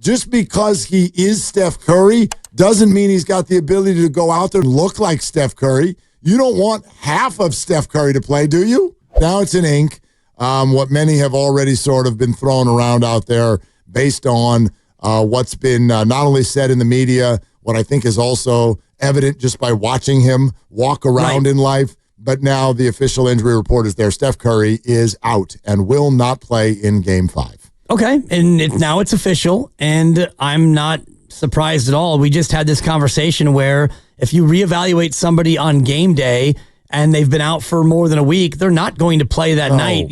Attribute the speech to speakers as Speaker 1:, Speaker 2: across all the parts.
Speaker 1: just because he is Steph Curry doesn't mean he's got the ability to go out there and look like Steph Curry. You don't want half of Steph Curry to play, do you? Now it's in ink. What many have already sort of been thrown around out there based on what's been not only said in the media, what I think is also evident just by watching him walk around in life. But now the official injury report is there. Steph Curry is out and will not play in Game 5.
Speaker 2: Okay, and now it's official, and I'm not surprised at all. We just had this conversation where if you reevaluate somebody on game day and they've been out for more than a week, they're not going to play that night.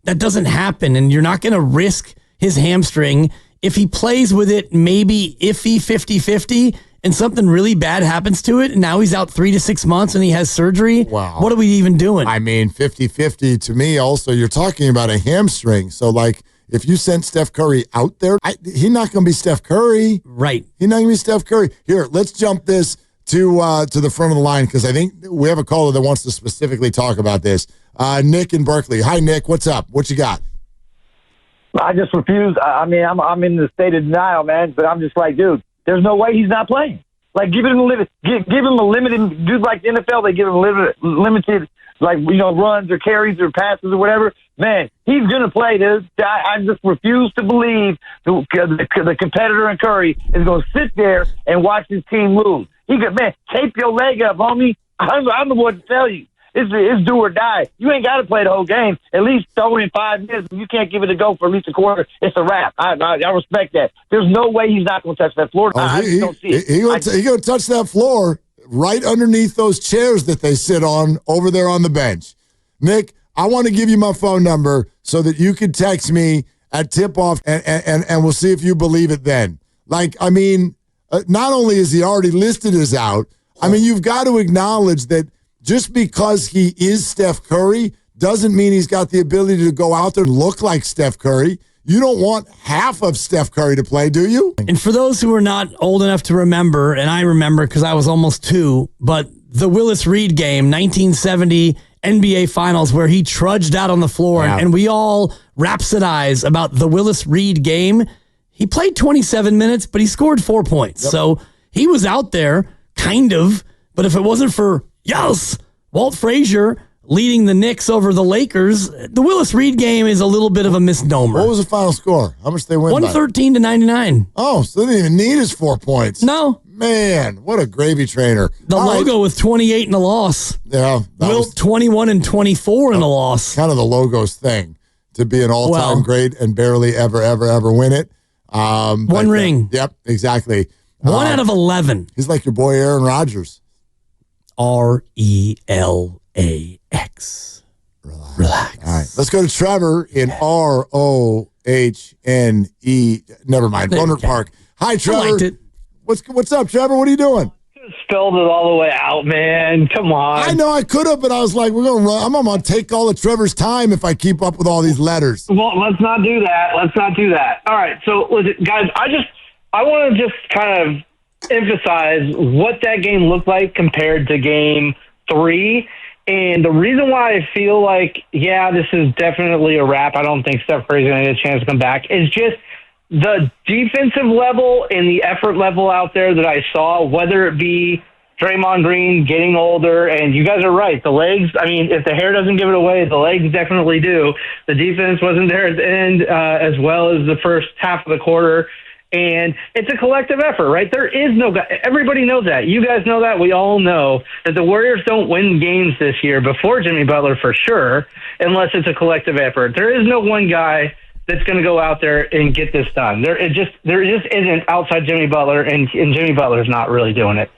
Speaker 2: That doesn't happen, and you're not going to risk his hamstring. If he plays with it maybe iffy 50-50 and something really bad happens to it, and now he's out 3 to 6 months and he has surgery, what are we even doing? I
Speaker 1: mean, 50-50 to me also, you're talking about a hamstring. So, like, if you sent Steph Curry out there, he's not going to be Steph Curry.
Speaker 2: Right.
Speaker 1: He's not going to be Steph Curry. Here, let's jump this to the front of the line because I think we have a caller that wants to specifically talk about this. Nick in Berkeley. Hi, Nick. What's up? What you got?
Speaker 3: I just refuse. I mean, I'm in the state of denial, man. But I'm just like, dude, there's no way he's not playing. Like, give him a limited. Dude, like the NFL, they give him limited, like, runs or carries or passes or whatever. Man, he's gonna play, dude. I just refuse to believe the competitor in Curry is gonna sit there and watch his team lose. He could, man, tape your leg up, homie. I'm the one to tell you. It's do or die. You ain't got to play the whole game. At least throw in 5 minutes. If you can't give it a go for at least a quarter, it's a wrap. I respect that. There's no way he's not going to touch that floor. I just don't see it.
Speaker 1: He's going to touch that floor right underneath those chairs that they sit on over there on the bench. Nick, I want to give you my phone number so that you can text me at tip-off, and we'll see if you believe it then. Like, I mean, not only is he already listed as out, I mean, you've got to acknowledge that just because he is Steph Curry doesn't mean he's got the ability to go out there and look like Steph Curry. You don't want half of Steph Curry to play, do you?
Speaker 2: And for those who are not old enough to remember, and I remember because I was almost 2, but the Willis Reed game, 1970 NBA Finals, where he trudged out on the floor, and we all rhapsodize about the Willis Reed game. He played 27 minutes, but he scored 4 points. Yep. So he was out there, kind of, but if it wasn't for Walt Frazier leading the Knicks over the Lakers, the Willis Reed game is a little bit of a misnomer.
Speaker 1: What was the final score? How much they win
Speaker 2: 113 to 99.
Speaker 1: Oh, so they didn't even need his 4 points.
Speaker 2: No.
Speaker 1: Man, what a gravy trainer.
Speaker 2: The logo was 28 in a loss.
Speaker 1: Yeah.
Speaker 2: Wilt 21 and 24 in a loss.
Speaker 1: Kind of the logo's thing, to be an all-time great and barely ever win it.
Speaker 2: One ring.
Speaker 1: Yep, exactly.
Speaker 2: 1 out of 11.
Speaker 1: He's like your boy Aaron Rodgers.
Speaker 2: RELAX. Relax.
Speaker 1: All right. Let's go to Trevor in ROHNE. Never mind. Rohnert Park. Hi, Trevor.
Speaker 2: I liked it.
Speaker 1: What's up, Trevor? What are you doing?
Speaker 4: Spelled it all the way out, man. Come on.
Speaker 1: I know I could have, but I was like, we're gonna run. I'm gonna take all of Trevor's time if I keep up with all these letters.
Speaker 4: Well, let's not do that. All right. So, listen, guys, I want to just kind of emphasize what that game looked like compared to game 3. And the reason why I feel like, this is definitely a wrap. I don't think Steph Curry's going to get a chance to come back. Is just the defensive level and the effort level out there that I saw, whether it be Draymond Green getting older, and you guys are right. The legs, I mean, if the hair doesn't give it away, the legs definitely do. The defense wasn't there at the end as well as the first half of the quarter. And it's a collective effort, right? There is no guy. Everybody knows that. You guys know that. We all know that the Warriors don't win games this year before Jimmy Butler for sure, unless it's a collective effort. There is no one guy that's going to go out there and get this done. There just isn't outside Jimmy Butler, and Jimmy Butler's not really doing it.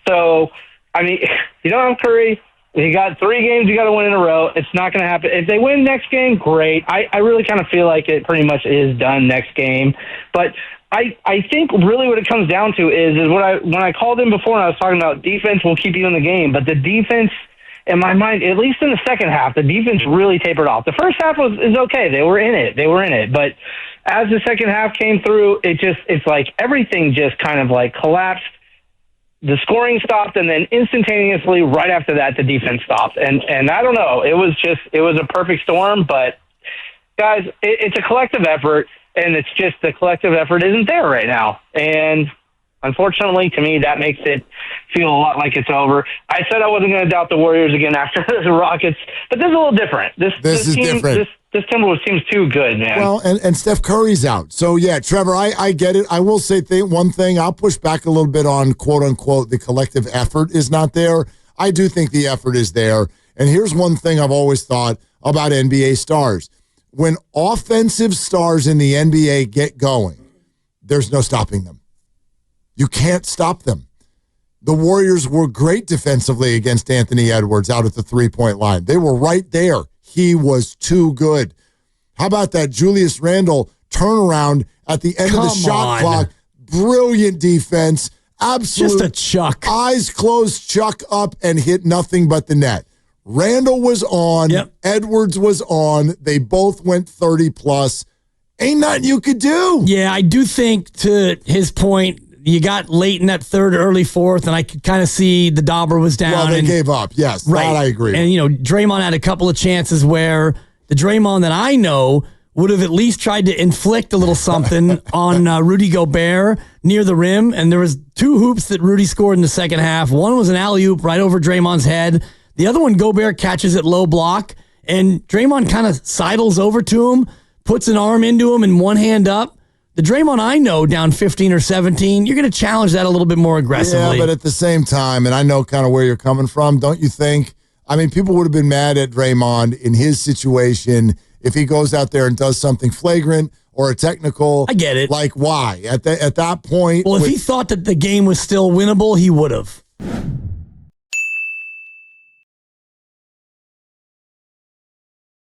Speaker 4: So, I mean, you don't have Curry. You got 3 games you got to win in a row. It's not going to happen. If they win next game, great. I really kind of feel like it pretty much is done next game. But I think really what it comes down to is when I called in before and I was talking about defense will keep you in the game, but the defense, in my mind, at least in the second half, the defense really tapered off. The first half is okay. They were in it. But as the second half came through, it's like everything just kind of like collapsed. The scoring stopped, and then instantaneously right after that, the defense stopped. And I don't know. It was a perfect storm, but guys, it's a collective effort. and it's just the collective effort isn't there right now. And unfortunately, to me, that makes it feel a lot like it's over. I said I wasn't going to doubt the Warriors again after the Rockets, but this is a little different. This
Speaker 1: is
Speaker 4: team,
Speaker 1: different.
Speaker 4: This Timberwolves team's too good, man.
Speaker 1: Well, and Steph Curry's out. So, yeah, Trevor, I get it. I will say one thing. I'll push back a little bit on, quote-unquote, the collective effort is not there. I do think the effort is there. And here's one thing I've always thought about NBA stars. When offensive stars in the NBA get going, there's no stopping them. You can't stop them. The Warriors were great defensively against Anthony Edwards out at the three-point line. They were right there. He was too good. How about that Julius Randle turnaround at the end of the shot clock? Brilliant defense. Absolute.
Speaker 2: Just a chuck.
Speaker 1: Eyes closed, chuck up, and hit nothing but the net. Randle was on.
Speaker 2: Yep.
Speaker 1: Edwards was on. They both went 30-plus. Ain't nothing you could do.
Speaker 2: Yeah, I do think, to his point, you got late in that third, early fourth, and I could kind of see the dauber was down.
Speaker 1: Well, they gave up. Yes,
Speaker 2: right.
Speaker 1: That I agree.
Speaker 2: And, Draymond had a couple of chances where the Draymond that I know would have at least tried to inflict a little something on Rudy Gobert near the rim. And there was 2 hoops that Rudy scored in the second half. One was an alley-oop right over Draymond's head. The other one, Gobert catches it low block, and Draymond kind of sidles over to him, puts an arm into him and one hand up. The Draymond I know down 15 or 17, you're going to challenge that a little bit more aggressively.
Speaker 1: Yeah, but at the same time, and I know kind of where you're coming from, don't you think? I mean, people would have been mad at Draymond in his situation if he goes out there and does something flagrant or a technical.
Speaker 2: I get it.
Speaker 1: Like, why? At that point.
Speaker 2: Well, if he thought that the game was still winnable, he would have.